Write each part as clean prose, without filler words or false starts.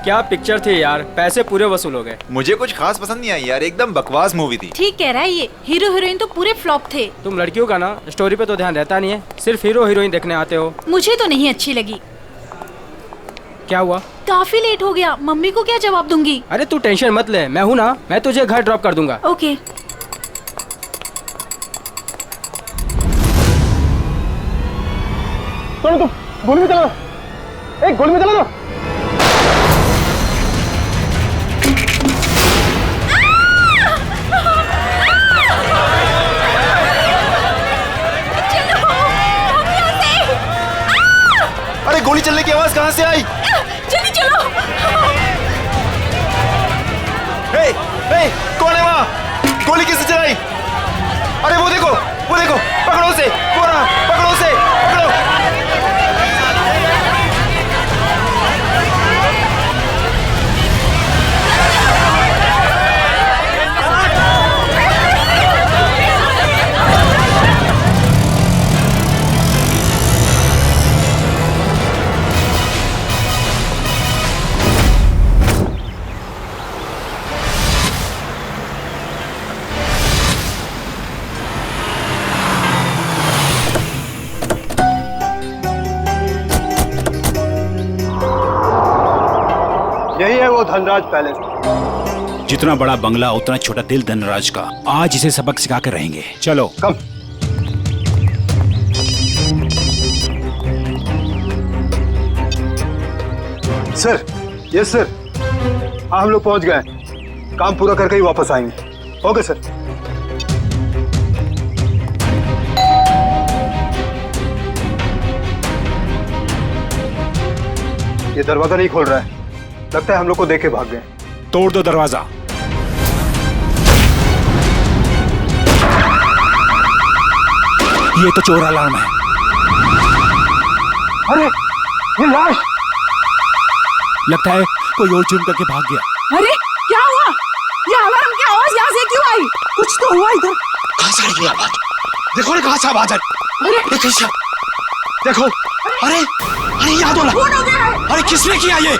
क्या पिक्चर थी यार, पैसे पूरे वसूल हो गए। मुझे कुछ खास पसंद नहीं आई यार, एकदम बकवास मूवी थी। ठीक कह रहा है ये, हीरो हीरोइन तो पूरे फ्लॉप थे। तुम लड़कियों का ना स्टोरी पे तो ध्यान रहता नहीं है, सिर्फ हीरो हीरोइन देखने आते हो। मुझे तो नहीं अच्छी लगी। क्या हुआ? काफी लेट हो गया, मम्मी को क्या जवाब दूंगी? अरे तू टेंशन मत ले, मैं हूँ ना, मैं तुझे घर ड्रॉप कर दूंगा। ओके। तो गोली में चला दो, एक गोली में चला दो। अरे गोली चलने की आवाज कहाँ से आई? जल्दी चलो। हे, कौन है वहाँ? गोली किसने चलाई? अरे वो देखो, पकड़ो उसे, वो रहा, पकड़ो उसे, पकड़ो। यही है वो धनराज पैलेस। जितना बड़ा बंगला उतना छोटा दिल धनराज का। आज इसे सबक सिखा कर रहेंगे। चलो कम। Sir, yes sir. हाँ हम लोग पहुंच गए, काम पूरा करके ही वापस आएंगे। Okay sir. ये दरवाजा नहीं खोल रहा है, लगता है हम लोग को देख के भाग गए। तोड़ दो दरवाजा। ये तो चोर अलार्म है। अरे ये लाश! लगता है कोई और जुर्म करके भाग गया। अरे क्या हुआ? ये अलार्म की आवाज यहाँ से क्यों आई? कुछ तो हुआ इधर। कहाँ से आ रही है आवाज? देखो ना कहाँ से आवाज आ रही। अरे कैसा? देखो, अरे याद हो कौन हो गया है? अरे किसने किया ये?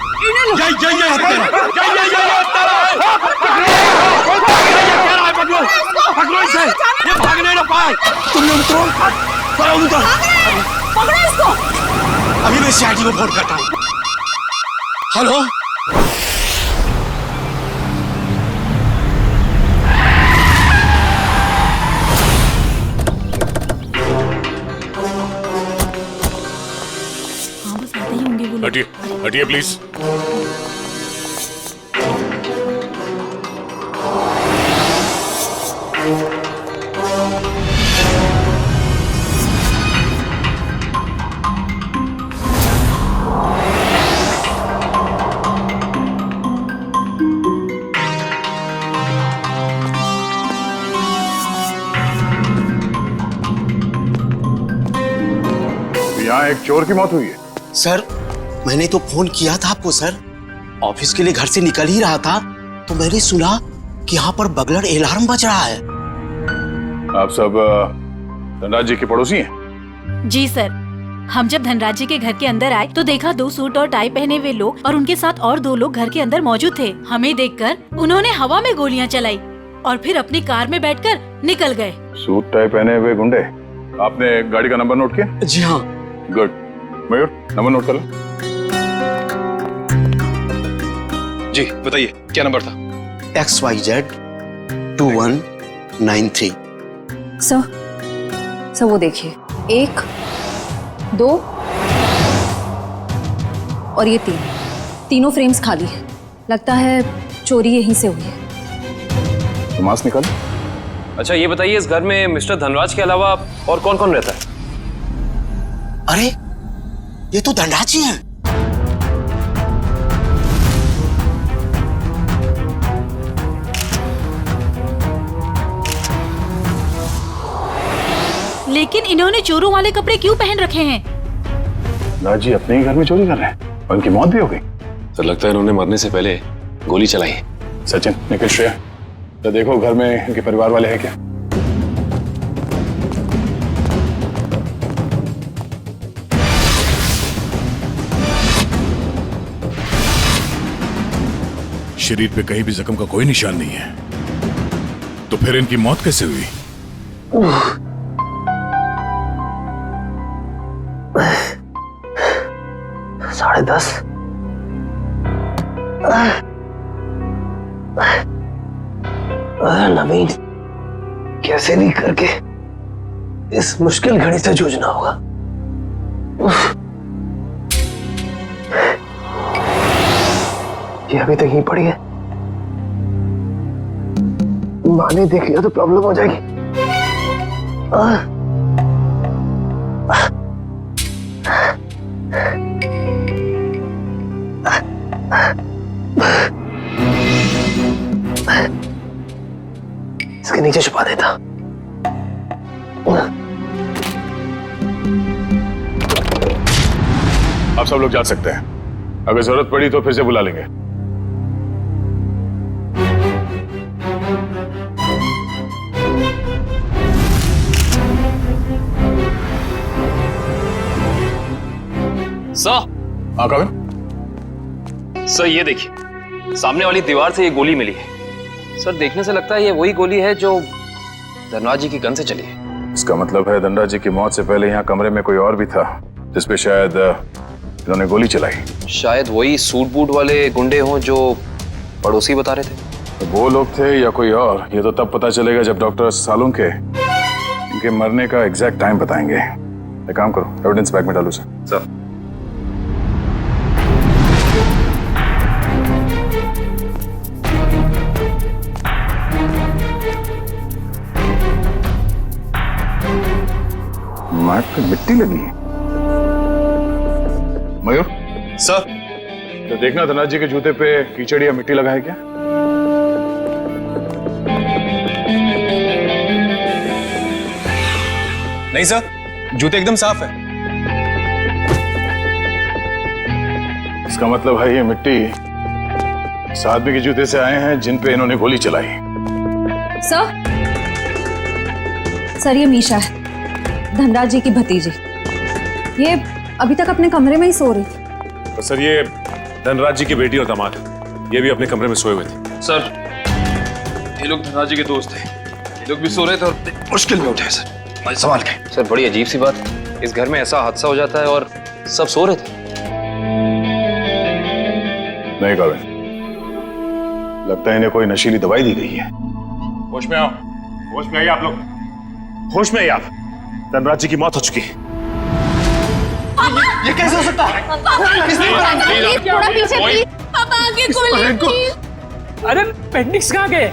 पकड़ो इसे, ये भागने ना पाए। तुम लोग उतरो, पकड़ो इसको। अभी मैं सीआईडी को फोन करता हूँ। हेलो, हटिए हटिए प्लीज। यहाँ एक चोर की मौत हुई है। सर मैंने तो फोन किया था आपको सर। ऑफिस के लिए घर से निकल ही रहा था तो मैंने सुना कि यहाँ पर बगलर अलार्म बज रहा है। आप सब धनराज जी के पड़ोसी हैं? जी सर, हम जब धनराज जी के घर के अंदर आए तो देखा 2 सूट और टाई पहने हुए लोग और उनके साथ और 2 लोग घर के अंदर मौजूद थे। हमें देखकर उन्होंने हवा में गोलियां चलाई और फिर अपनी कार में बैठकर निकल गए। सूट टाई पहने हुए गुंडे। आपने गाड़ी का नंबर नोट किया? जी हाँ। गुड। मयूर नंबर नोट कर लो। जी बताइए क्या नंबर था? XYZ 2193। सर वो देखिए, 1 2 और ये 3 तीनों फ्रेम्स खाली है। लगता है चोरी यहीं से हुई है। तो मास्क निकालो। अच्छा ये बताइए इस घर में मिस्टर धनराज के अलावा और कौन कौन रहता है? अरे ये तो धनराज जी हैं। लेकिन इन्होंने चोरों वाले कपड़े क्यों पहन रखे हैं? धनराज जी अपने ही घर में चोरी कर रहे हैं। उनकी मौत भी हो गई। सर लगता है इन्होंने मरने से पहले गोली चलाई है। सचिन, निखिल, श्रेया, तो देखो घर में इनके परिवार वाले हैं क्या? शरीर पे कहीं भी जख्म का कोई निशान नहीं है, तो फिर इनकी मौत कैसे हुई? साढ़े 10। नवीन, कैसे भी करके इस मुश्किल घड़ी से जूझना होगा। ये अभी तक यहीं पड़ी है, माँ ने देख लिया तो प्रॉब्लम हो जाएगी। इसके नीचे छुपा देता। आप सब लोग जा सकते हैं, अगर जरूरत पड़ी तो फिर से बुला लेंगे। सर, हाँ कविन? सर ये देखिए, सामने वाली दीवार से ये गोली मिली है। सर देखने से लगता है ये वही गोली है जो धनराज जी की गन से चली है। इसका मतलब है धनराज जी की मौत से पहले यहाँ कमरे में कोई और भी था जिसपे शायद इन्होंने गोली चलाई। शायद वही सूट बूट वाले गुंडे हों जो पड़ोसी बता रहे थे। तो वो लोग थे या कोई और, ये तो तब पता चलेगा जब डॉक्टर सालुंके के इनके मरने का एग्जैक्ट टाइम बताएंगे। एक काम करो, एविडेंस बैग में डालो सर। मैट पे मिट्टी लगी है। मयूर सर, तो देखना धनराज जी के जूते पे कीचड़ या मिट्टी लगा है क्या? नहीं सर, जूते एकदम साफ है। इसका मतलब है ये मिट्टी इस आदमी के जूते से आए हैं जिन पे इन्होंने गोली चलाई। सर ये मीशा है, धनराज जी की भतीजी। ये अभी तक अपने कमरे में ही सो रही थी। तो सर ये धनराज जी की बेटी और दामाद, ये भी अपने कमरे में सोए हुए थे। सर ये लोग धनराज जी के दोस्त थे, ये लोग भी सो रहे थे और मुश्किल में उठे सर। संभाल के। सर बड़ी अजीब सी बात, इस घर में ऐसा हादसा हो जाता है और सब सो रहे थे। नहीं कविन, लगता है इन्हें कोई नशीली दवाई दी गई है। होश में आओ, होश में आइए आप लोग, होश में आइए आप। धनराज जी की मौत हो चुकी है। ये कैसे हो सकता है? थोड़ा पीछे प्लीज। पापा आगे खोलिए। अरे पेंटिंग्स कहाँ गए?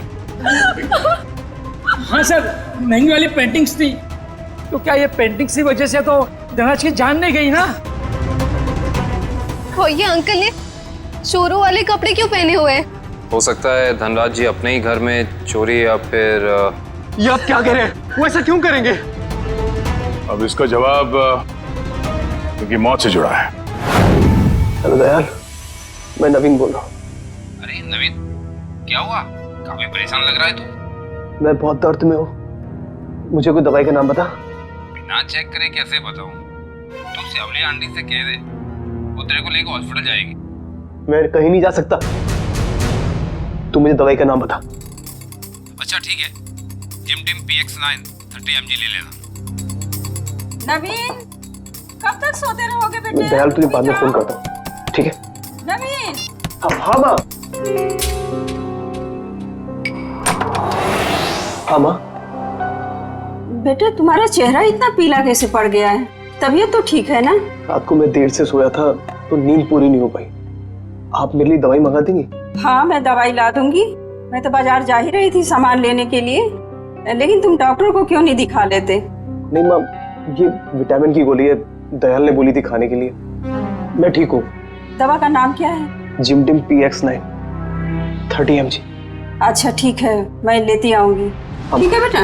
हाँ सर, महंगी वाली पेंटिंग्स थी। तो क्या ये पेंटिंग्स की वजह से तो धनराज की जान नहीं गई ना? और ये अंकल ने चोरों वाले कपड़े क्यों पहने हुए हैं? हो सकता है धनराज जी अपने ही घर में चोरी या फिर ये आप क्या कह रहे हैं? वो ऐसा क्यों करेंगे? अब इसका जवाब उनकी मौत से जुड़ा है। हेलो दयाल, मैं नवीन बोल रहा हूँ। अरे नवीन, क्या हुआ? काफी परेशान लग रहा है तू। मैं बहुत दर्द में हूँ, मुझे कोई दवाई का नाम बता। बिना चेक करे कैसे बताऊं? तू सेवली आंटी से कह दे, वो तेरे को लेकर हॉस्पिटल जाएगी। मैं कहीं नहीं जा सकता, तू मुझे दवाई का नाम बता। अच्छा ठीक है, जिम टिम PX9 30 mg ले लेना। नवीन, कब तक सोते रहोगे बेटे? मैं दयाल तुझे बाद में फोन करता हूँ, ठीक है? नवीन। हाँ माँ। हाँ माँ। बेटे तुम्हारा चेहरा इतना पीला कैसे पड़ गया है? तबीयत तो ठीक है ना? रात को मैं देर से सोया था तो नींद पूरी नहीं हो पाई। आप मेरे लिए दवाई मंगा देंगी? हाँ मैं दवाई ला दूंगी। मैं तो बाजार जा ही रही थी सामान लेने के लिए, लेकिन तुम डॉक्टर को क्यों नहीं दिखा लेते? नहीं माँ, ये विटामिन की गोली है, दयाल ने बोली थी खाने के लिए। मैं ठीक हूँ। दवा का नाम क्या है? जिमटिम PX9 30 mg। अच्छा ठीक है, मैं लेती आऊंगी। ठीक है बेटा।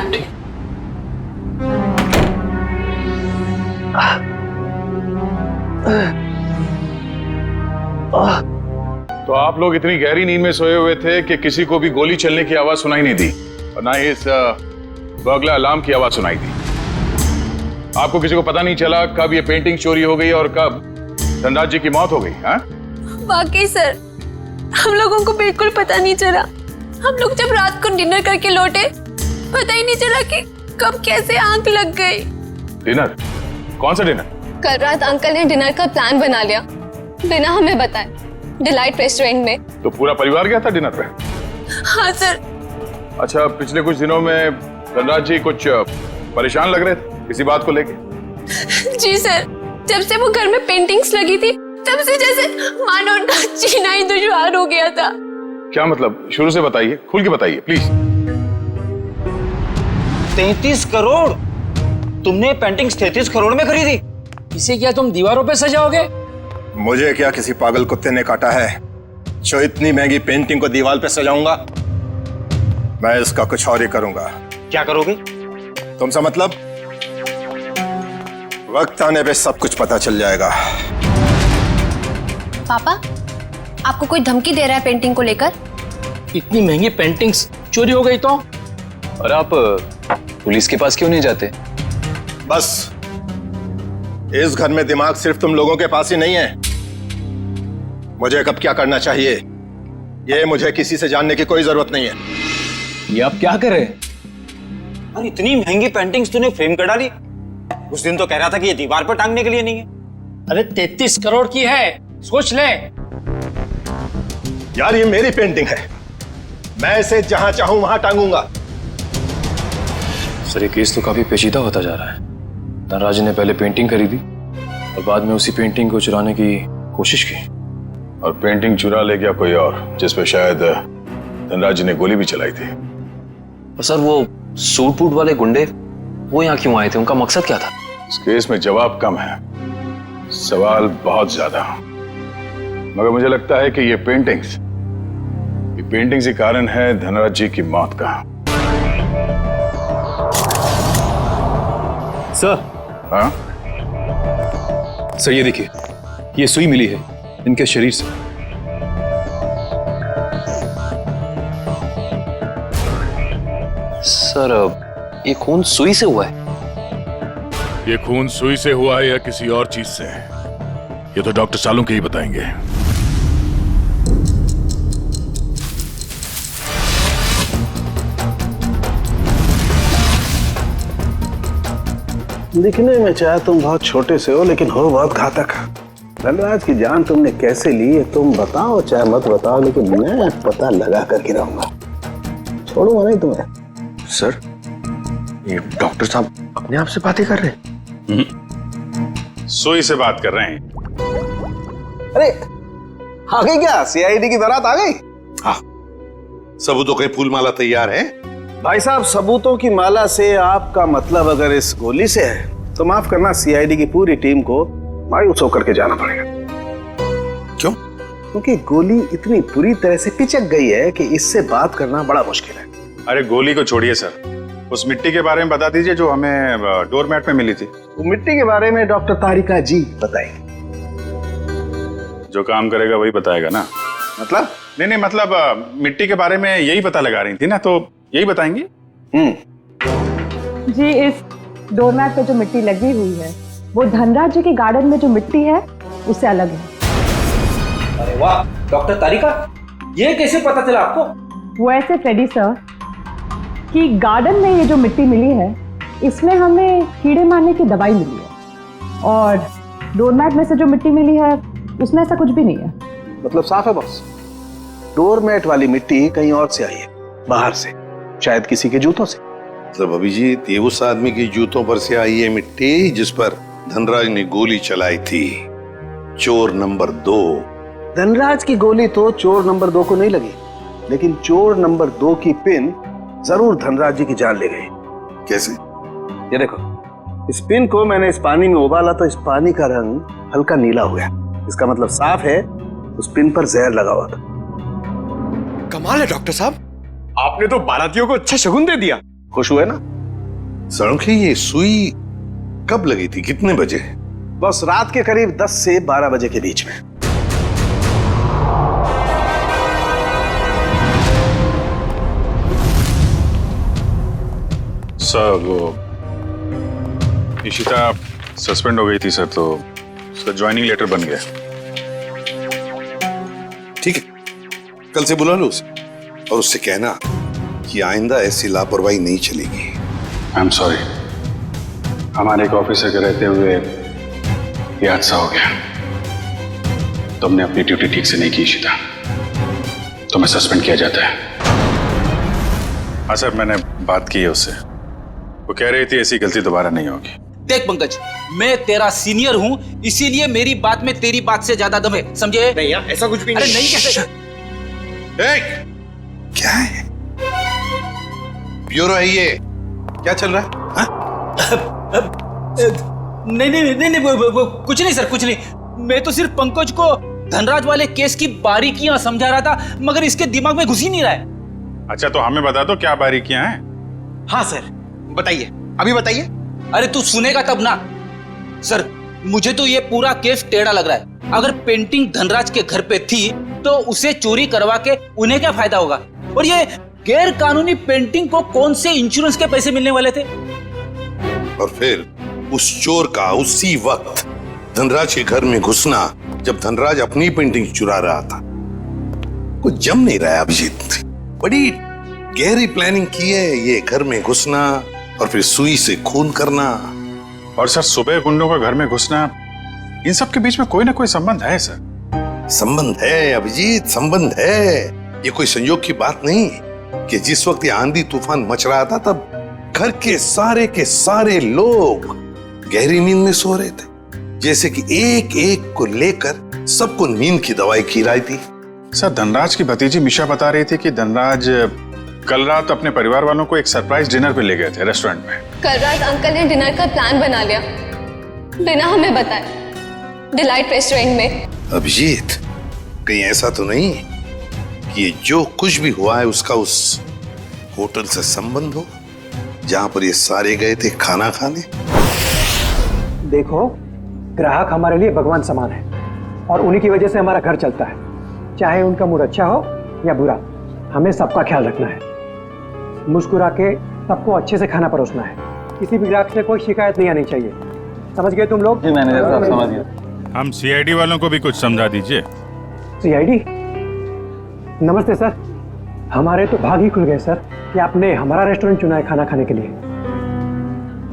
तो आप लोग इतनी गहरी नींद में सोए हुए थे कि किसी को भी गोली चलने की आवाज सुनाई नहीं दी और ना ही इस बर्गला अलार्म की आवाज सुनाई दी। आपको किसी को पता नहीं चला कब ये पेंटिंग चोरी हो गई और कब धनराज जी की मौत हो गई? हाँ? वाकई सर, हम लोगों को बिल्कुल पता नहीं चला। हम लोग जब रात को डिनर करके लौटे, पता ही नहीं चला कि कब कैसे आंख लग गई। डिनर? कौन सा डिनर? कल रात अंकल ने डिनर का प्लान बना लिया बिना हमें बताए, डिलाइट रेस्टोरेंट में। तो पूरा परिवार गया था डिनर पे? हाँ सर। अच्छा, पिछले कुछ दिनों में धनराज जी कुछ परेशान लग रहे थे किसी बात को लेके? जी सर, जब से वो घर में पेंटिंग्स लगी थी तब से जैसे मानो उनका जीना ही दुश्वार हो गया था। क्या मतलब? शुरू से बताइए, खुल के बताइए प्लीज। 33 करोड़? तुमने पेंटिंग्स 33 करोड़ में खरीदी? इसे क्या तुम दीवारों पे सजाओगे? मुझे क्या किसी पागल कुत्ते ने काटा है जो इतनी महंगी पेंटिंग को दीवार पे सजाऊंगा? मैं इसका कुछ और ही करूंगा। क्या करोगे? तुमसे मतलब? वक्त आने पे सब कुछ पता चल जाएगा। पापा, आपको कोई धमकी दे रहा है पेंटिंग को लेकर? इतनी महंगी पेंटिंग्स चोरी हो गई तो? और आप पुलिस के पास क्यों नहीं जाते? बस, इस घर में दिमाग सिर्फ तुम लोगों के पास ही नहीं है। मुझे कब क्या करना चाहिए ये मुझे किसी से जानने की कोई जरूरत नहीं है। ये आप क्या कर रहे हैं? अरे इतनी महंगी पेंटिंग्स तूने फ्रेम कर डाली। उस दिन तो कह रहा था कि ये दीवार पर टांगने के लिए नहीं है। अरे 33 करोड़ की है, सोच ले। यार ये मेरी पेंटिंग है, मैं इसे जहां चाहूं वहां टांगूंगा। सर, ये केस तो काफी पेचीदा होता जा रहा है। धनराज ने पहले पेंटिंग खरीदी और बाद में उसी पेंटिंग को चुराने की कोशिश की। और पेंटिंग चुरा ले गया कोई और, जिसपे शायद धनराज ने गोली भी चलाई थी। और सर, वो सूट बूट वाले गुंडे वो यहाँ क्यों आए थे? उनका मकसद क्या था? इस केस में जवाब कम है, सवाल बहुत ज्यादा। मगर मुझे लगता है कि ये पेंटिंग्स ही कारण है धनराज जी की मौत का। सर। हाँ? सर ये देखिए, ये सुई मिली है इनके शरीर से। सर, ये खून सुई से हुआ है? ये खून सुई से हुआ है या किसी और चीज से, ये तो डॉक्टर सालुंके ही बताएंगे। दिखने में चाहे तुम बहुत छोटे से हो, लेकिन हो बहुत घातक। धनराज की जान तुमने कैसे ली है तुम बताओ चाहे मत बताओ, लेकिन मैं पता लगा कर गिराऊंगा, छोड़ूंगा नहीं तुम्हें। सर, ये डॉक्टर साहब अपने आप से बातें कर रहे हैं? सुई से बात कर रहे हैं। अरे आ गई क्या? सीआईडी की बारात आ गई? हाँ, सबूतों के फूल माला तैयार है। भाई साहब, सबूतों की माला से आपका मतलब अगर इस गोली से है तो माफ करना, सीआईडी की पूरी टीम को मायूस होकर के जाना पड़ेगा। क्यों? क्योंकि गोली इतनी बुरी तरह से पिचक गई है कि इससे बात करना बड़ा मुश्किल है। अरे गोली को छोड़िए सर, उस मिट्टी के बारे में बता दीजिए जो हमें डोरमैट में मिली थी। वो मिट्टी के बारे में डॉक्टर तारिका जी बताएंगे। जो काम करेगा वही बताएगा ना? मतलब? नहीं, मतलब मिट्टी के बारे में यही पता लगा रही थी ना, तो यही बताएंगे। जी, इस डोरमैट पे जो मिट्टी लगी हुई है वो धनराज जी के गार्डन में जो मिट्टी है उससे अलग है। अरे वाह डॉक्टर तारिका, ये कैसे पता चला आपको? वो ऐसे फ्रेडी सर कि गार्डन में ये जो मिट्टी मिली है इसमें हमें कीड़े मारने की दवाई मिली है, और डोरमैट में से जो मिट्टी मिली है उसमें ऐसा कुछ भी नहीं है। मतलब साफ है बॉस, डोरमैट वाली मिट्टी कहीं और से आई है, बाहर से, शायद किसी के जूतों से। मतलब अभिजीत, ये उस आदमी की जूतों पर से आई है मिट्टी जिस पर धनराज ने गोली चलाई थी, चोर नंबर 2। धनराज की गोली तो चोर नंबर 2 को नहीं लगी, लेकिन चोर नंबर 2 की पिन जरूर धनराज जी की जान ले गई। कैसे? ये देखो, इस पिन को मैंने इस पानी में उबाला तो इस पानी का रंग हल्का नीला हो गया। इसका मतलब साफ है उस पिन पर जहर लगा हुआ था। कमाल है डॉक्टर साहब, आपने तो बारातियों को अच्छा शगुन दे दिया। खुश हुए ना? सालुंखे, ये सुई कब लगी थी, कितने बजे? बस रात के करीब 10 से 12 बजे के बीच में। सर, वो इशिता सस्पेंड हो गई थी सर, तो उसका ज्वाइनिंग लेटर बन गया। ठीक है, कल से बुला लो उसे और उससे कहना कि आइंदा ऐसी लापरवाही नहीं चलेगी। आई एम सॉरी, हमारे एक ऑफिसर के रहते हुए ये हादसा हो गया। तुमने अपनी ड्यूटी ठीक से नहीं की इशिता, तुम्हें सस्पेंड किया जाता है। हाँ सर, मैंने बात की है उससे, वो कह रही थी ऐसी गलती दोबारा नहीं होगी। देख पंकज, मैं तेरा सीनियर हूं, इसीलिए मेरी बात में तेरी बात से ज्यादा दम है, समझे? नहीं यार, ऐसा कुछ भी अरे नहीं कैसे? क्या है? ब्यूरो है ये? क्या चल रहा है? नहीं, कुछ नहीं सर, कुछ नहीं। मैं तो सिर्फ पंकज को धनराज वाले केस की बारीकियां समझा रहा था, मगर इसके दिमाग में घुस ही नहीं रहा है। अच्छा, तो हमें बता दो क्या बारीकियां हैं। हाँ सर, बताइए, अभी बताइए। अरे तू सुनेगा तब ना। सर, मुझे तो ये पूरा केस टेढ़ा लग रहा है। अगर पेंटिंग धनराज के घर पे थी तो उसे चोरी करवा के उन्हें क्या फायदा होगा? और ये गैर कानूनी पेंटिंग को कौन से इंश्योरेंस के पैसे मिलने वाले थे? और फिर उस चोर का उसी वक्त धनराज के घर में घुसना, जब धनराज अपनी पेंटिंग चुरा रहा था। कुछ जम नहीं रहा है अभिजीत। बड़ी गहरी प्लानिंग की है ये घर में घुसना और फिर सुई से खून करना। और सर, सुबह गुंडों का घर में घुसना, इन सब के बीच में कोई ना कोई संबंध है सर। संबंध है अभिजीत, संबंध है। ये कोई संयोग की बात नहीं कि जिस वक्त ये आंधी तूफान मच रहा था तब घर के सारे लोग गहरी नींद में सो रहे थे, जैसे कि एक एक को लेकर सबको नींद की दवाई खिलाई थी। सर, धनराज की भतीजी मिशा बता रही थी कि धनराज कल रात अपने परिवार वालों को एक सरप्राइज डिनर पे ले गए थे रेस्टोरेंट में। कल रात अंकल ने डिनर का प्लान बना लिया बिना हमें बताए, डिलाइट रेस्टोरेंट में। अभिजीत, कहीं ऐसा तो नहीं कि ये जो कुछ भी हुआ है उसका उस होटल से संबंध हो जहां पर ये सारे गए थे खाना खाने? देखो, ग्राहक हमारे लिए भगवान समान है और उन्हीं की वजह से हमारा घर चलता है। चाहे उनका मूड अच्छा हो या बुरा, हमें सबका ख्याल रखना है। मुस्कुरा के सबको अच्छे से खाना परोसना है। किसी भी ग्राहक से कोई शिकायत नहीं आनी चाहिए। समझ गए तुम लोग? जी मैनेजर साहब, समझ गया। हम सीआईडी वालों को भी कुछ समझा दीजिए। सीआईडी? नमस्ते सर। हमारे तो भाग ही खुल गए सर कि आपने हमारा रेस्टोरेंट चुना है खाना खाने के लिए।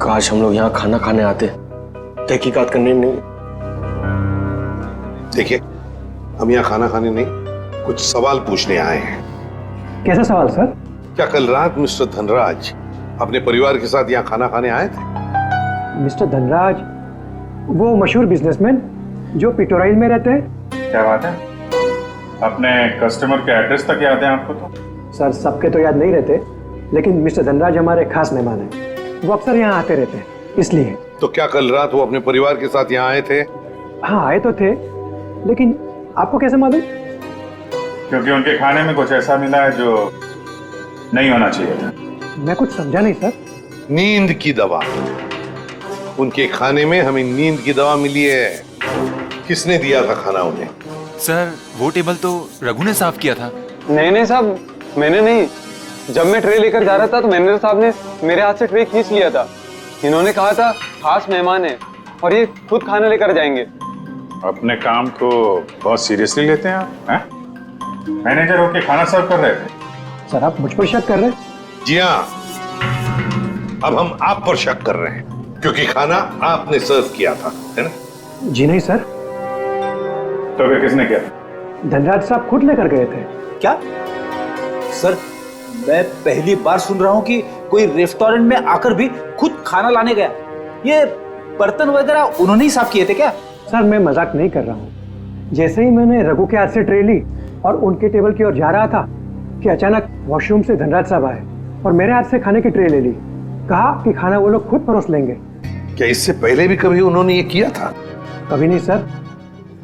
काश हम लोग यहाँ खाना खाने आते, तहकीकात करने नहीं। देखिए, हम यहाँ खाना खाने नहीं, कुछ सवाल पूछने आए हैं। कैसा सवाल सर? क्या कल रात मिस्टर धनराज अपने परिवार के साथ यहाँ खाना खाने आए थे? मिस्टर धनराज, वो मशहूर बिजनेसमैन जो पिटोराइल में रहते हैं। क्या बात है? अपने कस्टमर के एड्रेस तक याद है आपको? तो सर, सबके तो याद नहीं रहते, लेकिन मिस्टर धनराज हमारे खास मेहमान हैं। वो अक्सर यहाँ आते रहते हैं, इसलिए। तो क्या कल रात वो अपने परिवार के साथ यहाँ आए थे? हाँ, आए तो थे, लेकिन आपको कैसे मालूम? क्योंकि उनके खाने में कुछ ऐसा मिला है जो नहीं होना चाहिए था। मैं कुछ समझा नहीं सर। नींद की दवा। उनके खाने में हमें नींद की दवा मिली है। किसने दिया था खाना उन्हें? सर, वो टेबल तो रघु ने साफ किया था। नहीं साहब, मैंने नहीं। जब मैं ट्रे लेकर जा रहा था तो मैनेजर साहब ने मेरे हाथ से ट्रे खींच लिया था। इन्होंने कहा था खास मेहमान है और ये खुद खाना लेकर जाएंगे। अपने काम को बहुत सीरियसली लेते हैं आप, हैं? मैनेजर होके खाना सर्व कर रहे थे। सर, आप मुझ पर शक कर रहे हैं? जी हाँ, अब हम आप पर शक कर रहे हैं क्योंकि खाना आपने सर्व किया था, है ना? जी नहीं सर। तो फिर किसने किया? धनराज साहब खुद लेकर गए थे। क्या? सर, मैं पहली बार सुन रहा हूँ कि कोई रेस्टोरेंट में आकर भी खुद खाना लाने गया। ये बर्तन वगैरह उन्होंने ही साफ किए थे क्या? सर, मैं मजाक नहीं कर रहा हूँ। जैसे ही मैंने रघु के हाथ से ट्रे ली और उनके टेबल की ओर जा रहा था कि अचानक वॉशरूम से धनराज साहब आए और मेरे हाथ से खाने की ट्रे ले ली। कहा कि खाना वो लोग खुद परोस लेंगे। क्या इससे पहले भी कभी उन्होंने ये किया था? कभी नहीं सर।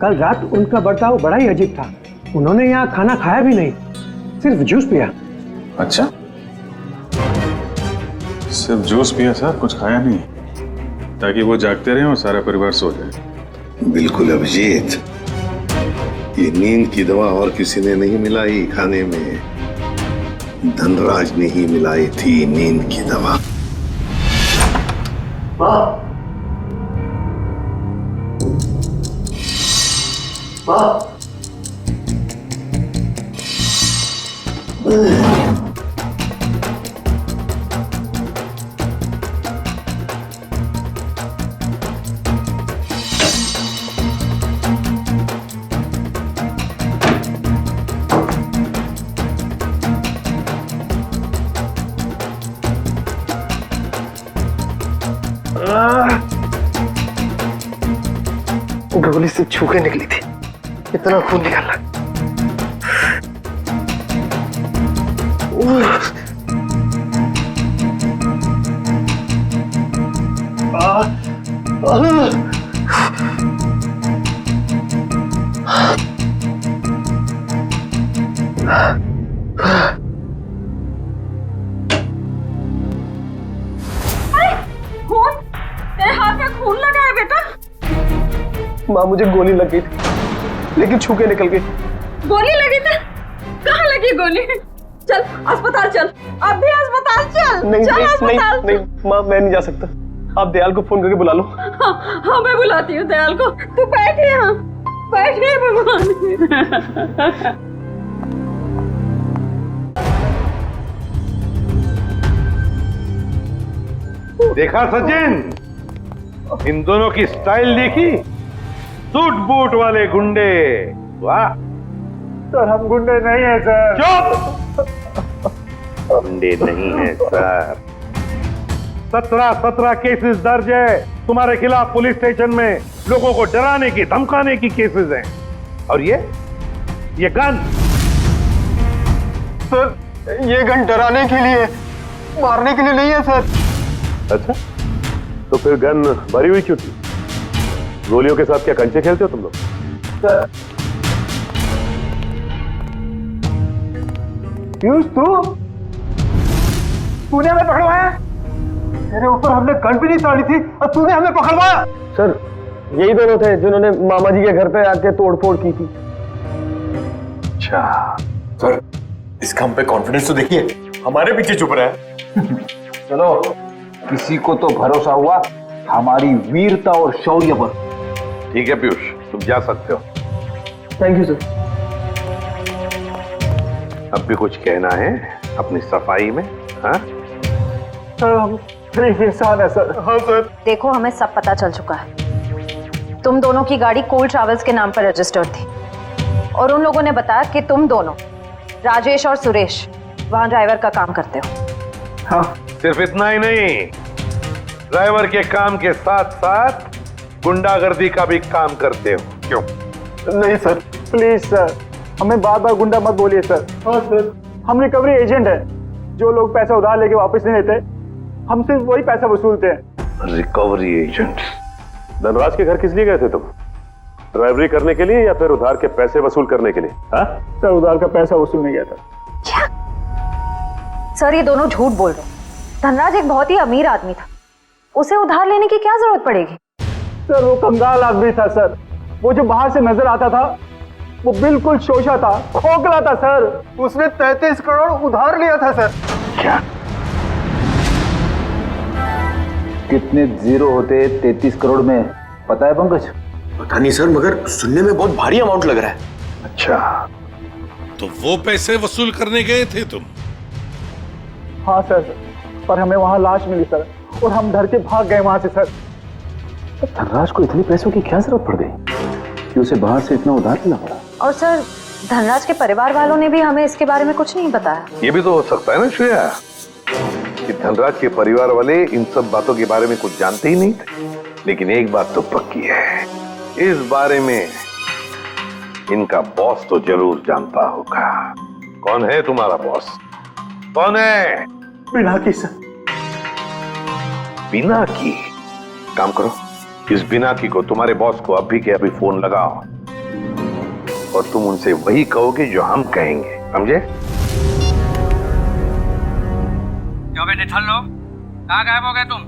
कल रात उनका बर्ताव बड़ा ही अजीब था। उन्होंने यहाँ खाना खाया भी नहीं, सिर्फ जूस पिया। अच्छा, सिर्फ जूस पिया सर, कुछ खाया नहीं, ताकि वो जागते रहे और सारा परिवार सो जाए। बिल्कुल अभिजीत, ये नींद की दवा और किसी ने नहीं मिलाई खाने में। धनराज ने ही मिलाई थी नींद की दवा। गोली से छू के निकली थी, इतना खून निकला। खून, तेरे हाथ में खून लगा है बेटा। माँ मुझे गोली लग गई थी, लेकिन छू के निकल गई। गोली लगी थी? कहाँ लगी गोली? चल अस्पताल चल, अब भी अस्पताल चल। नहीं चल नहीं अस्पताल। नहीं माँ, मैं नहीं जा सकता। आप दयाल को फोन करके बुला लो। हाँ मैं बुलाती हूँ दयाल को। तू बैठे यहाँ, बैठे भगवान। देखा सचिन, इन दोनों की स्टाइल देखी? सूट बूट वाले गुंडे। वाह सर, हम गुंडे नहीं हैं सर। चुप! गुंडे नहीं है सर। 17 केसेस दर्ज है तुम्हारे खिलाफ पुलिस स्टेशन में। लोगों को डराने की धमकाने की केसेस हैं। और ये गन? सर, ये गन डराने के लिए, मारने के लिए नहीं है सर। अच्छा, तो फिर गन भरी हुई क्यों थी? गोलियों के साथ क्या कंचे खेलते हो तुम लोग? सर, पीयूष तूने हमें पकड़वाया? तेरे ऊपर हमने गन भी नहीं चढ़ी थी और तूने हमें पकड़वाया? सर, यही दोनों थे जिन्होंने मामा जी के घर पे आके तोड़फोड़ की थी। अच्छा सर, इसका हम पे कॉन्फिडेंस तो देखिए, हमारे पीछे चुप रहा है। चलो, किसी को तो भरोसा हुआ हमारी वीरता और शौर्य पर। ठीक है पीयूष, तुम जा सकते हो। Thank you sir. अब भी कुछ कहना है अपनी सफाई में? हाँ सर, हम गरीब इंसान है सर। हाँ सर। देखो, हमें सब पता चल चुका है। तुम दोनों की गाड़ी कोल ट्रैवल्स के नाम पर रजिस्टर्ड थी और उन लोगों ने बताया कि तुम दोनों, राजेश और सुरेश, वहां ड्राइवर का काम करते हो। हाँ, सिर्फ इतना ही नहीं, ड्राइवर के काम के साथ साथ गुंडागर्दी का भी काम करते हो। क्यों? नहीं सर, प्लीज सर, हमें बार बार गुंडा मत बोलिए सर। हाँ सर, हम रिकवरी एजेंट है। जो लोग पैसा उधार लेके वापस नहीं लेते, हम सिर्फ वही पैसा वसूलते हैं। Recovery agent? धनराज के घर किस लिए गए थे तुम? ड्राइवरी करने के लिए या फिर उधार के पैसे वसूल करने के लिए? हाँ सर, उधार का पैसा वसूलने गया था। क्या? सर, ये दोनों झूठ बोल रहे हैं। धनराज एक बहुत ही अमीर आदमी था, उसे उधार लेने की क्या जरूरत पड़ेगी? सर, वो कंगाल आदमी था सर। वो जो बाहर से नजर आता था, वो बिल्कुल शोषा था, खोखला था सर। उसने 33 करोड़ उधार लिया था सर। क्या? कितने जीरो होते 33 करोड़ में, पता है पंकज? पता नहीं सर, मगर सुनने में बहुत भारी अमाउंट लग रहा है। अच्छा, तो वो पैसे वसूल करने गए थे तुम? हाँ सर, पर हमें वहां लाश मिली सर और हम डर के भाग गए वहां से सर। धनराज को इतने पैसों की क्या जरूरत पड़ गई कि उसे बाहर से इतना उधार लेना पड़ा? और सर, धनराज के परिवार वालों ने भी हमें इसके बारे में कुछ नहीं बताया। ये भी तो हो सकता है ना श्रेया, कि धनराज के परिवार वाले इन सब बातों के बारे में कुछ जानते ही नहीं थे। लेकिन एक बात तो पक्की है, इस बारे में इनका बॉस तो जरूर जानता होगा। कौन है तुम्हारा बॉस? कौन है? पिनाकी सर। पिनाकी? काम करो, इस पिनाकी को, तुम्हारे बॉस को अभी के अभी फोन लगाओ और तुम उनसे वही कहोगे जो हम कहेंगे, समझे? क्यों बे निठल्ल लोग, कहाँ गायब हो गए तुम?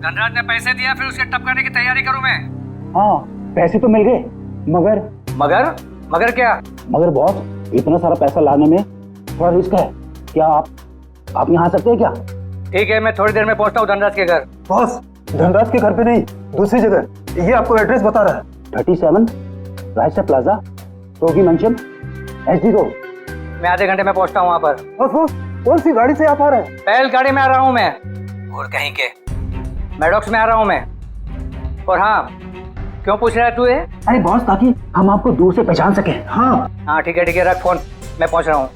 धनराज ने पैसे दिया, फिर उसके टपकाने की तैयारी करूं मैं। हाँ, पैसे तो मिल गए, मगर क्या? मगर बॉस, इतना सारा पैसा लाने में थोड़ा रिस्क है। क्या आप यहाँ आ सकते हैं क्या? ठीक है, मैं थोड़ी देर में पहुंचता हूँ धनराज के घर। बॉस, धनराज के घर पे नहीं, दूसरी जगह। ये आपको एड्रेस बता रहा है। 37 रायसा प्लाजा, रोगी मंचन, SD रोड। मैं आधे घंटे में पहुंचता हूँ वहाँ पर। बॉस, कौन सी गाड़ी से आप आ रहे हैं? पहल गाड़ी में आ रहा हूँ मैं। और कहीं के मैडॉक्स में आ रहा हूँ मैं। और हाँ, क्यों पूछ रहा है तू ये? अरे बॉस, ताकि हम आपको दूर से पहचान सके। हाँ ठीक है, रख फोन, मैं पहुंच रहा हूँ।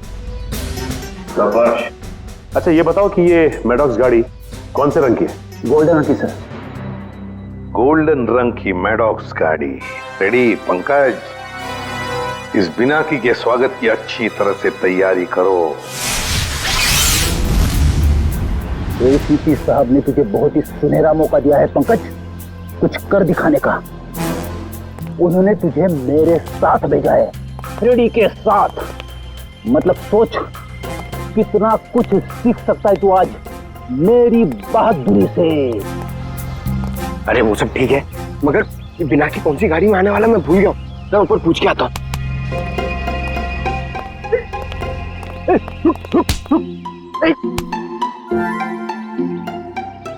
अच्छा, ये बताओ कि ये मैडॉक्स गाड़ी कौन से रंग की है? गोल्डन रंग की सर। गोल्डन रंग की मैडॉक्स गाड़ी। रेडी पंकज, इस बिनाकी के स्वागत की अच्छी तरह से तैयारी करो। एसीपी साहब ने तुझे बहुत ही सुनहरा मौका दिया है पंकज, कुछ कर दिखाने का। उन्होंने तुझे मेरे साथ भेजा है, रेडी के साथ। मतलब सोच कितना कुछ सीख सकता है तू आज मेरी बहादुरी से। अरे वो सब ठीक है, मगर बिना की कौन सी गाड़ी में आने वाला मैं भूल गया हूँ। मैं ऊपर पूछ के आता हूँ।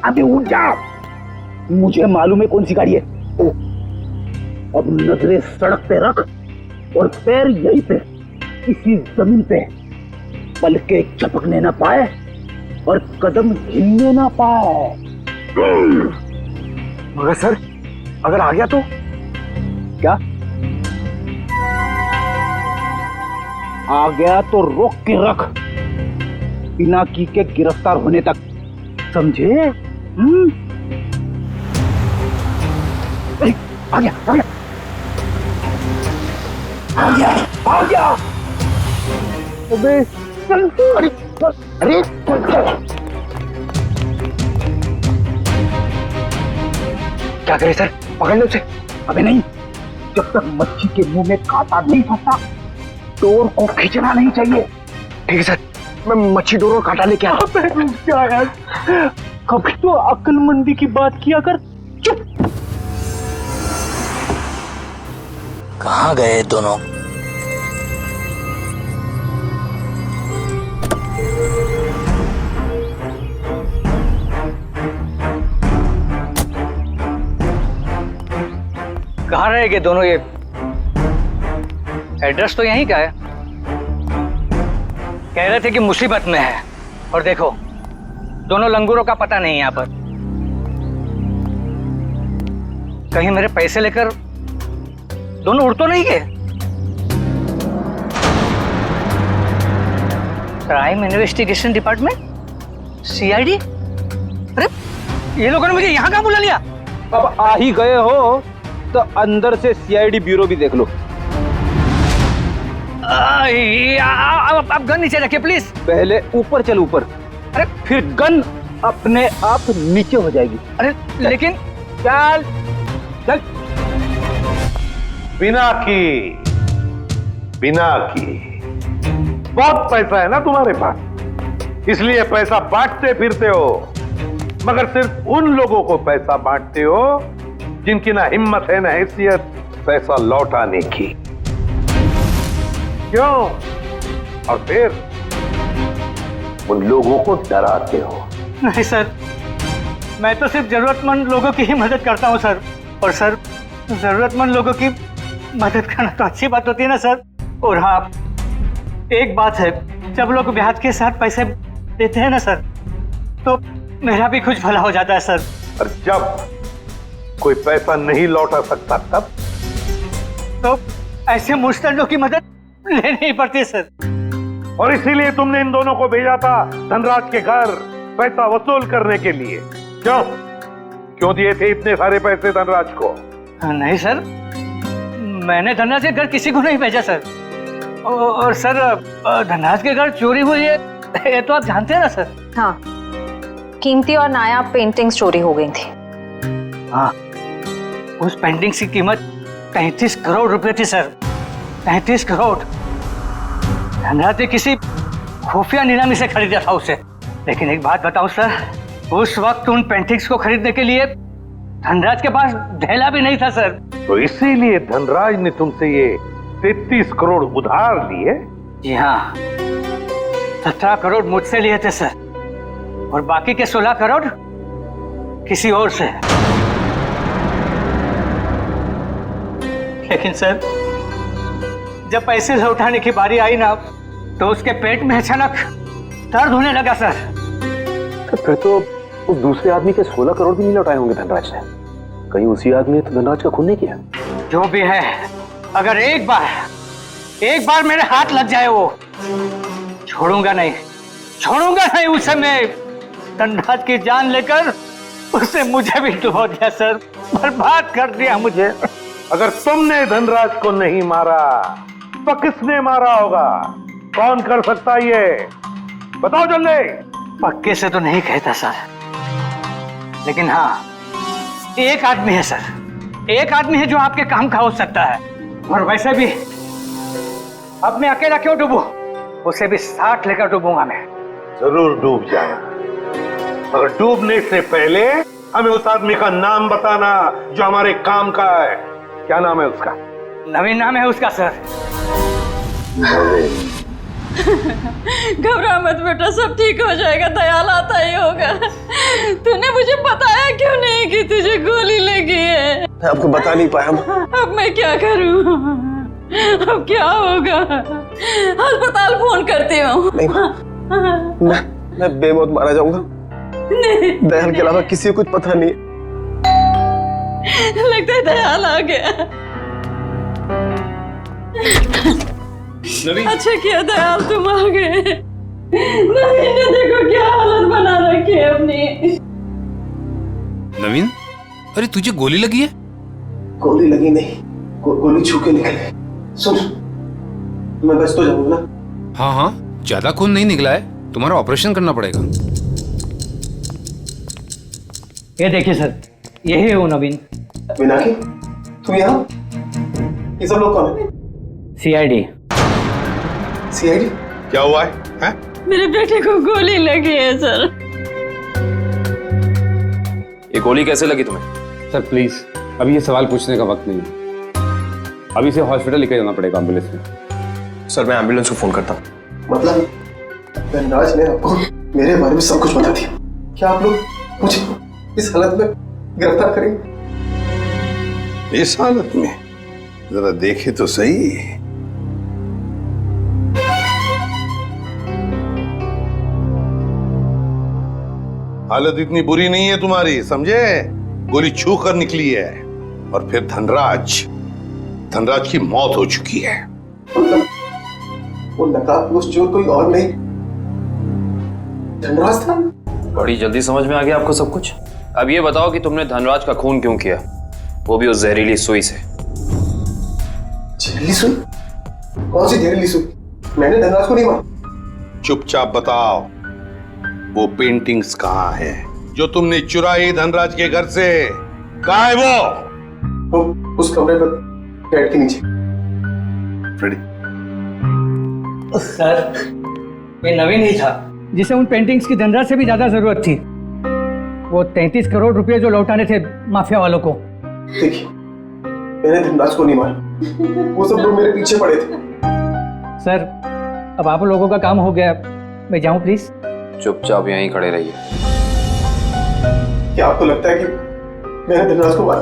अभी उठ जा, मुझे मालूम है कौन सी गाड़ी है। ओ, अब नजरें सड़क पे रख और पैर यहीं पे इसी जमीन पे, पलके झपकने ना पाए और कदम हिलने ना पाए। मगर सर अगर आ गया तो क्या? आ गया तो रोक के रख, बिना की के गिरफ्तार होने तक, समझे? आ गया आ गया आ गया आ गया। अबे चल, अरे अरे क्या करे सर, पकड़ लो उसे। अबे नहीं, जब तक मच्छी के मुंह में कांटा नहीं फंसता डोर को खींचना नहीं चाहिए। ठीक है सर, मैं मच्छी डोर और कांटा लेके आता हूं। क्या यार, कभी तो अक्लमंदी की बात किया कर। चुप। कहाँ गए दोनों? कहाँ रहेंगे दोनों? ये एड्रेस तो यहीं का है। कह रहे थे कि मुसीबत में है, और देखो दोनों लंगूरों का पता नहीं यहाँ पर। कहीं मेरे पैसे लेकर दोनों उड़ तो नहीं गए? Crime investigation department, CID? अरे ये लोगों ने मुझे यहाँ कहाँ बुला लिया? अब आ ही गए हो तो अंदर से सीआईडी ब्यूरो भी देख लो। आप गन नीचे रखिए प्लीज। पहले ऊपर चल, ऊपर। अरे फिर गन अपने आप नीचे हो जाएगी। अरे लेकिन चल चल। बिना की बहुत पैसा है ना तुम्हारे पास, इसलिए पैसा बांटते फिरते हो, मगर सिर्फ उन लोगों को पैसा बांटते हो जिनकी ना हिम्मत है ना हैसियत पैसा लौटाने की। क्यों? और फिर उन लोगों को डराते हो। नहीं सर, मैं तो सिर्फ जरूरतमंद लोगों की ही मदद करता हूँ सर। और सर, जरूरतमंद लोगों की मदद करना तो अच्छी बात होती है ना सर। और हाँ, एक बात है, जब लोग ब्याज के साथ पैसे देते हैं ना सर, तो मेरा भी कुछ भला हो जाता है सर। और जब कोई पैसा नहीं लौटा सकता तब तो ऐसे मुस्तैदों की मदद लेनी ही पड़ती है सर। और इसीलिए तुमने इन दोनों को भेजा था धनराज के घर पैसा वसूल करने के लिए। क्यों दिए थे इतने सारे पैसे धनराज को? नहीं सर, मैंने धनराज के घर किसी को नहीं भेजा सर। और सर, धनराज के घर चोरी हुई है ये तो आप जानते हैं ना सर। हाँ, कीमती और नायाब पेंटिंग्स चोरी हो गई थी। हाँ, उस पेंटिंग्स की कीमत 33 करोड़ रुपए थी सर। 33 करोड़। धनराज ने किसी खुफिया नीलामी से खरीदा था उसे। लेकिन एक बात बताऊं सर, उस वक्त उन पेंटिंग्स को खरीदने के लिए धनराज के पास ढेला भी नहीं था सर। तो इसीलिए धनराज ने तुमसे ये 33 करोड़ उधार लिए? जी हाँ, 17 करोड़ मुझसे लिए थे सर, और बाकी के 16 करोड़ किसी और से। लेकिन सर, जब पैसे लौटाने की बारी आई ना, तो उसके पेट में अचानक दर्द होने लगा सर। तो फिर तो उस दूसरे आदमी के 16 करोड़ भी नहीं लौटाए होंगे धनराज ने। कहीं उसी आदमी ने तो धनराज का खून नहीं किया? जो भी है, अगर एक बार मेरे हाथ लग जाए, वो छोड़ूंगा नहीं उसे। मैं धनराज की जान लेकर उससे मुझे भी डुबो दिया सर, बर्बाद कर दिया मुझे। अगर तुमने धनराज को नहीं मारा तो किसने मारा होगा? कौन कर सकता है ये? बताओ जल्दी। पक्के से तो नहीं कहता सर, लेकिन हाँ, एक आदमी है सर, एक आदमी है जो आपके काम का हो सकता है। और वैसे भी अब मैं अकेला क्यों डूबूं? उसे भी साथ लेकर डूबूंगा मैं। जरूर डूब जाए, मगर डूबने से पहले हमें उस आदमी का नाम बताना जो हमारे काम का है। क्या नाम है उसका? नवीन नाम है उसका सर। घबरा मत बेटा, सब ठीक हो जाएगा, दयाल आता ही होगा। तूने मुझे बताया क्यों नहीं कि तुझे गोली लगी है? मैं आपको बता नहीं पाया। अब मैं क्या करूं? अब क्या होगा? अस्पताल फोन करती हूँ। मैं बेमौत मारा जाऊंगा। दयाल के अलावा किसी को कुछ पता नहीं। लगता है दयाल आ गया। अच्छा किया दयाल तुम आ गए। नवीन ने देखो क्या हालत बना रखी है अपनी। नवीन, अरे तुझे गोली लगी है? गोली लगी नहीं, गोली छू के निकले। सुन, मैं बस तो जाऊंगा ना। हाँ हाँ, ज्यादा खून नहीं निकला है, तुम्हारा ऑपरेशन करना पड़ेगा। ये देखिए सर, यही है वो नवीन। मीनाक्षी, तुम यहाँ? ये सब लोग कौन है? सीआईडी। सीआईडी? क्या हुआ है? मेरे बेटे को गोली लगी है सर। ये गोली कैसे लगी तुम्हें? सर प्लीज, अभी ये सवाल पूछने का वक्त नहीं है। अभी इसे हॉस्पिटल लेकर जाना पड़ेगा एम्बुलेंस में। सर मैं एम्बुलेंस को फोन करता हूँ। मतलब धनराज ने आपको मेरे बारे में सब कुछ बता दिया। क्या आप लोग मुझे इस हालत में गिरफ्तार करेंगे? इस हालत में जरा देखे तो सही। हालत इतनी बुरी नहीं है तुम्हारी, समझे? गोली छू कर निकली है और फिर धनराज की मौत हो चुकी है। वो नकाबपोश चोर कोई और नहीं, धनराज था। बड़ी जल्दी समझ में आ गया आपको सब कुछ। अब ये बताओ कि तुमने धनराज का खून क्यों किया, वो भी उस जहरीली सुई से। जहरीली सुई? कौन सी जहरीली सुई? मैंने धनराज को नहीं मारा। चुपचाप बताओ, वो पेंटिंग्स कहाँ है जो तुमने चुराई धनराज के घर से? कहाँ है वो उस कमरे पर बेड के नीचे। सर, ये नवीन ही था जिसे उन पेंटिंग्स की धनराज से भी ज्यादा जरूरत थी। वो 33 करोड़ रुपए जो लौटाने थे माफिया वालों को। देखिए, मैंने धनराज को नहीं मारा, वो सब लोग मेरे पीछे पड़े थे। सर, अब आप लोगों का काम हो गया, मैं जाऊं प्लीज? चुपचाप यहीं खड़े रहिए। क्या आपको लगता है कि मैंने धनराज को मारा?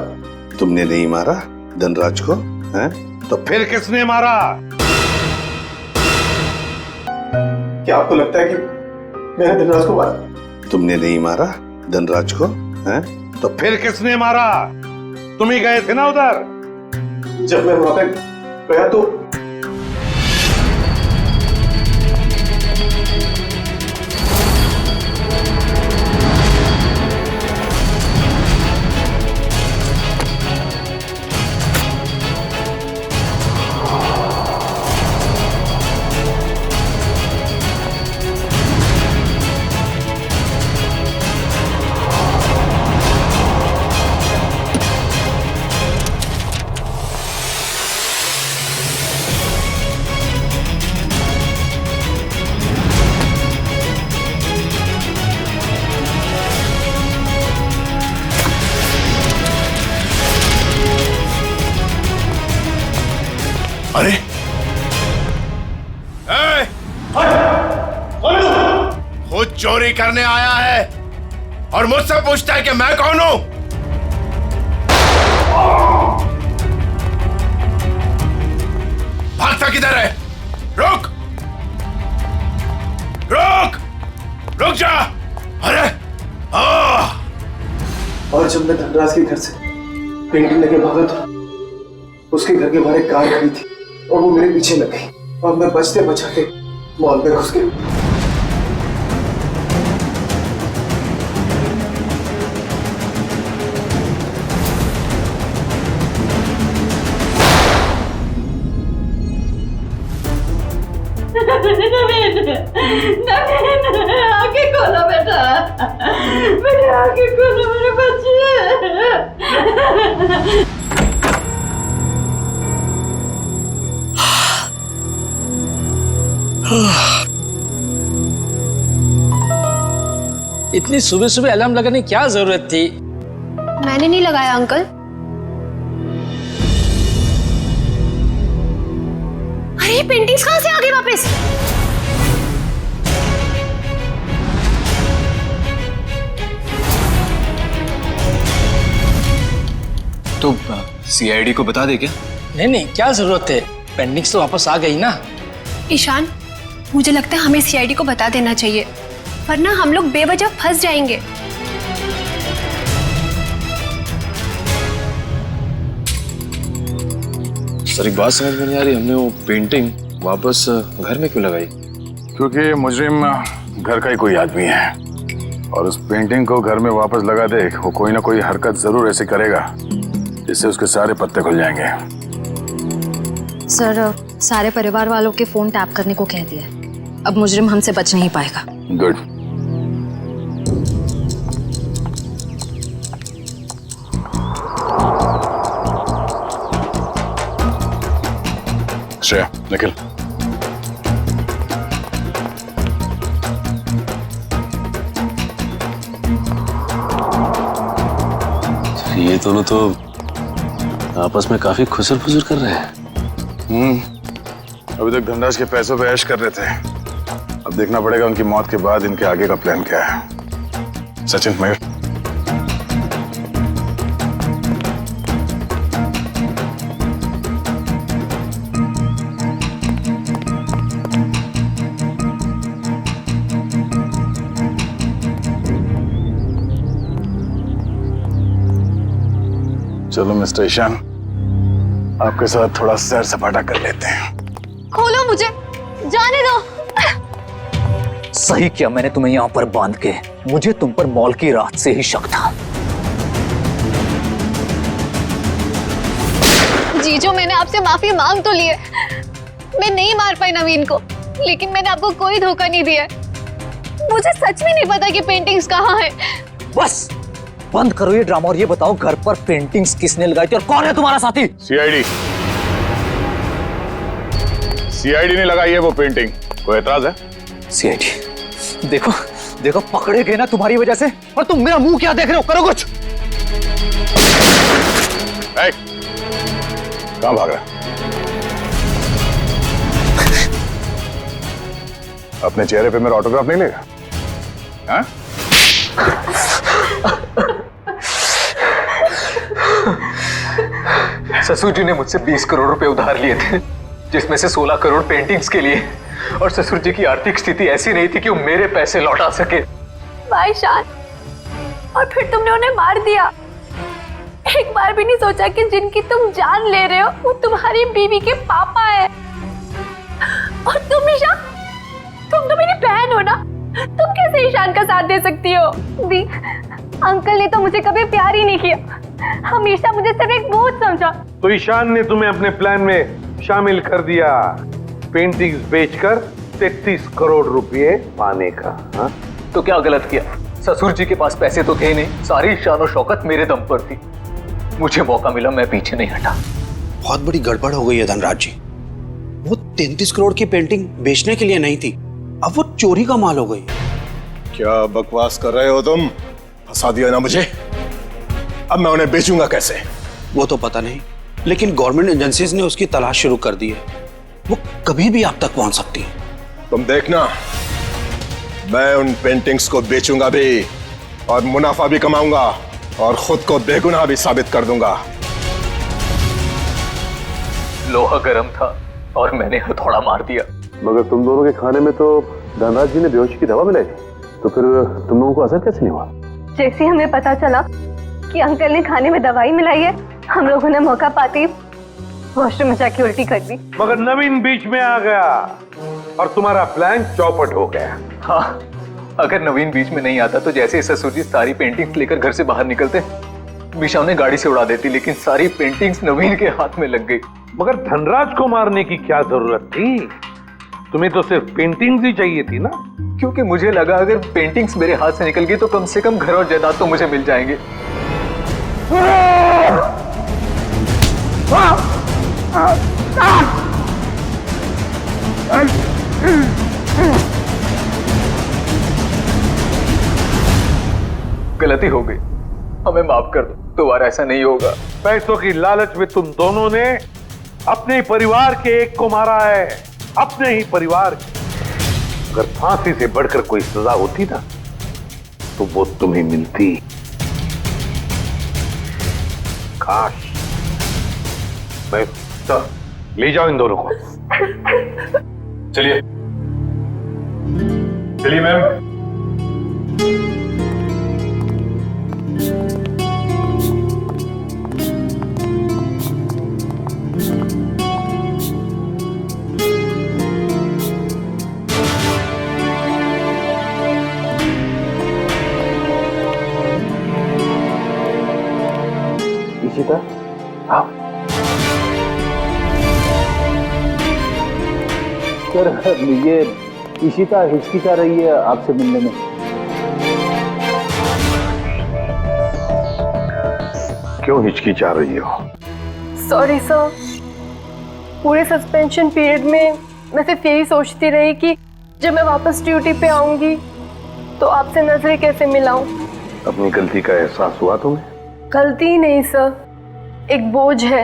तुमने नहीं मारा धनराज को, हैं? तो फिर किसने मारा? क्या आपको लगता है कि मैंने धनराज को मारा? तुमने नहीं मारा धनराज को, हैं? तो फिर किसने मारा? तुम ही गए थे ना उधर। जब मैं वहां पे गया तो अरे खुद चोरी करने आया है और मुझसे पूछता है कि मैं कौन हूं? भागता किधर है? रुक रुक रुक जा। अरे और जब मैं धनराज के घर से पेंटिंग लेके भागा था, उसके घर के बाहर एक कार खड़ी थी और वो मेरे पीछे लग गई और मैं बचते बचाते मॉल में घुस गया। नवीन, नवीन, आगे खोलो बेटा, मेरे आगे खोलो मेरे बच्चे। इतनी सुबह सुबह अलार्म लगाने की क्या जरूरत थी? मैंने नहीं लगाया अंकल। अरे ये पेंटिंग्स कहां से आ गई वापस? तो सीआईडी को बता दे क्या? नहीं, क्या जरूरत है? पेंडिंग्स तो वापस आ गई ना। ईशान, मुझे लगता है हमें सीआईडी को बता देना चाहिए, वरना हम लोग बेवजह फंस जाएंगे। सर एक बात समझ में नहीं आ रही, हमने वो पेंटिंग वापस घर में क्यों लगाई? क्योंकि मुजरिम घर का ही कोई आदमी है और उस पेंटिंग को घर में वापस लगा दे, वो कोई ना कोई हरकत जरूर ऐसे करेगा जिससे उसके सारे पत्ते खुल जाएंगे। सर, सारे परिवार वालों के फोन टैप करने को कह दिया, अब मुजरिम हमसे बच नहीं पाएगा। गुड। श्रेया, निकल। ये दोनों तो आपस में काफी खुसर फुसर कर रहे हैं। अभी तक धनराज के पैसों पे ऐश कर रहे थे, अब देखना पड़ेगा उनकी मौत के बाद इनके आगे का प्लान क्या है। सचिन, मयूर, चलो मिस्टर ईशान, आपके साथ थोड़ा सैर सपाटा कर लेते हैं। खोलो मुझे, जाने दो। सही किया मैंने तुम्हें यहाँ पर बांध के, मुझे तुम पर मॉल की रात से ही शक था। जीजू, मैंने आपसे माफी मांग तो ली है, मैं नहीं मार पाई नवीन को, लेकिन मैंने आपको कोई धोखा नहीं दिया। मुझे सच में नहीं पता कि पेंटिंग्स कहाँ है। बस बंद करो ये ड्रामा और ये बताओ घर पर पेंटिंग्स किसने लगाई थी और कौन है तुम्हारा साथी? सीआईडी ने लगाई है वो पेंटिंग, कोई एतराज है? सीआईडी, देखो देखो पकड़े गए ना तुम्हारी वजह से, और तुम मेरा मुंह क्या देख रहे हो? करो कुछ। कहां भाग रहा? अपने चेहरे पे मेरा ऑटोग्राफ नहीं लेगा? हाँ? ससुर जी ने मुझसे 20 करोड़ रुपए उधार लिए थे, जिसमें से 16 करोड़ पेंटिंग्स के लिए, और ससुर जी की आर्थिक स्थिति ऐसी नहीं थी कि वो मेरे पैसे लौटा सके। भाई शान, और फिर तुमने उन्हें मार दिया। एक बार भी नहीं सोचा कि जिनकी तुम जान ले रहे हो वो तुम्हारी बीवी के पापा है। और तुम ईशान, तुम तो मेरी बहन हो ना, तुम कैसे ईशान का साथ दे सकती हो? दी, अंकल ने तो मुझे कभी प्यार ही नहीं किया, हमेशा मुझे सिर्फ एक बोझ समझा। तो ईशान ने तुम्हें अपने प्लान में शामिल कर दिया, पेंटिंग्स बेचकर 33 करोड़ रुपए पाने का। हा? तो क्या गलत किया? ससुर जी के पास पैसे तो थे नहीं, सारी शान और शौकत मेरे दम पर थी। मुझे मौका मिला, मैं पीछे नहीं हटा। बहुत बड़ी गड़बड़ हो गई है धनराज जी। वो 33 करोड़ की पेंटिंग बेचने के लिए नहीं थी, अब वो चोरी का माल हो गई। क्या बकवास कर रहे हो तुम? फंसा दिया ना मुझे, अब मैं उन्हें बेचूंगा कैसे? वो तो पता नहीं, लेकिन गवर्नमेंट एजेंसीज ने उसकी तलाश शुरू कर दी है, वो कभी भी आप तक पहुंच सकती है। तुम देखना, मैं उन पेंटिंग्स को बेचूंगा भी और मुनाफा भी कमाऊंगा और खुद को बेगुनाह भी साबित कर दूंगा। लोहा गर्म था और मैंने हथौड़ा मार दिया। मगर तुम दोनों के खाने में तो धनराज जी ने बेहोशी की दवा मिलाई, तो फिर तुम लोगों को असर कैसे नहीं हुआ? जैसे हमें पता चला कि अंकल ने खाने में दवाई मिलाई है, हम लोगों ने मौका पाते ही वॉशरूम में जाके उल्टी कर दी। मगर नवीन बीच में आ गया और तुम्हारा प्लान चौपट हो गया। हाँ, अगर नवीन बीच में नहीं आता तो जैसे ही ससुर जी सारी पेंटिंग्स लेकर घर से बाहर निकलते, मीशा उन्हें गाड़ी से उड़ा देती, लेकिन सारी पेंटिंग्स नवीन के हाथ में लग गई। मगर धनराज को मारने की क्या जरूरत थी? तुम्हें तो सिर्फ पेंटिंग्स ही चाहिए थी ना? क्योंकि मुझे लगा अगर पेंटिंग्स मेरे हाथ से निकल गई तो कम से कम घर और जायदाद तो मुझे मिल जाएंगे। गलती हो गई, हमें माफ कर दो, दोबारा ऐसा नहीं होगा। पैसों की लालच में तुम दोनों ने अपने ही परिवार के एक को मारा है, अपने ही परिवार के। अगर फांसी से बढ़कर कोई सजा होती ना तो वो तुम्हें मिलती। काश। मैं ले जाओ इन दोनों को। चलिए चलिए मैम। इशिता, हाँ सर, ये इशिता हिचकिचा रही है आपसे मिलने में। क्यों हिचकिचा रही हो? सॉरी सर, पूरे सस्पेंशन पीरियड में मैं सिर्फ यही सोचती रही कि जब मैं वापस ड्यूटी पे आऊंगी तो आपसे नजरें कैसे मिलाऊं। अपनी गलती का एहसास हुआ तुम्हें? गलती नहीं सर, एक बोझ है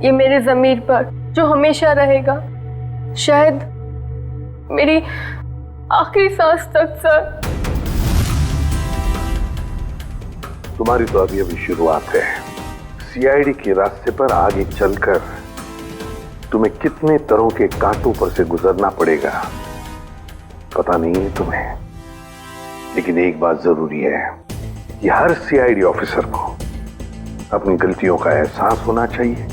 ये मेरे ज़मीर पर जो हमेशा रहेगा, शायद मेरी आखिरी सांस तक सर। तुम्हारी तो अभी अभी शुरुआत है। सीआईडी के रास्ते पर आगे चलकर तुम्हें कितने तरह के कांटों पर से गुजरना पड़ेगा पता नहीं है तुम्हें, लेकिन एक बात जरूरी है कि हर सीआईडी ऑफिसर को अपनी गलतियों का एहसास होना चाहिए,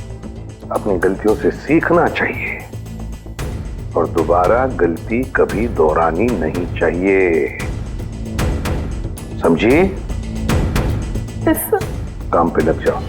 अपनी गलतियों से सीखना चाहिए और दोबारा गलती कभी दोहरानी नहीं चाहिए। समझी? काम पे लग जाओ।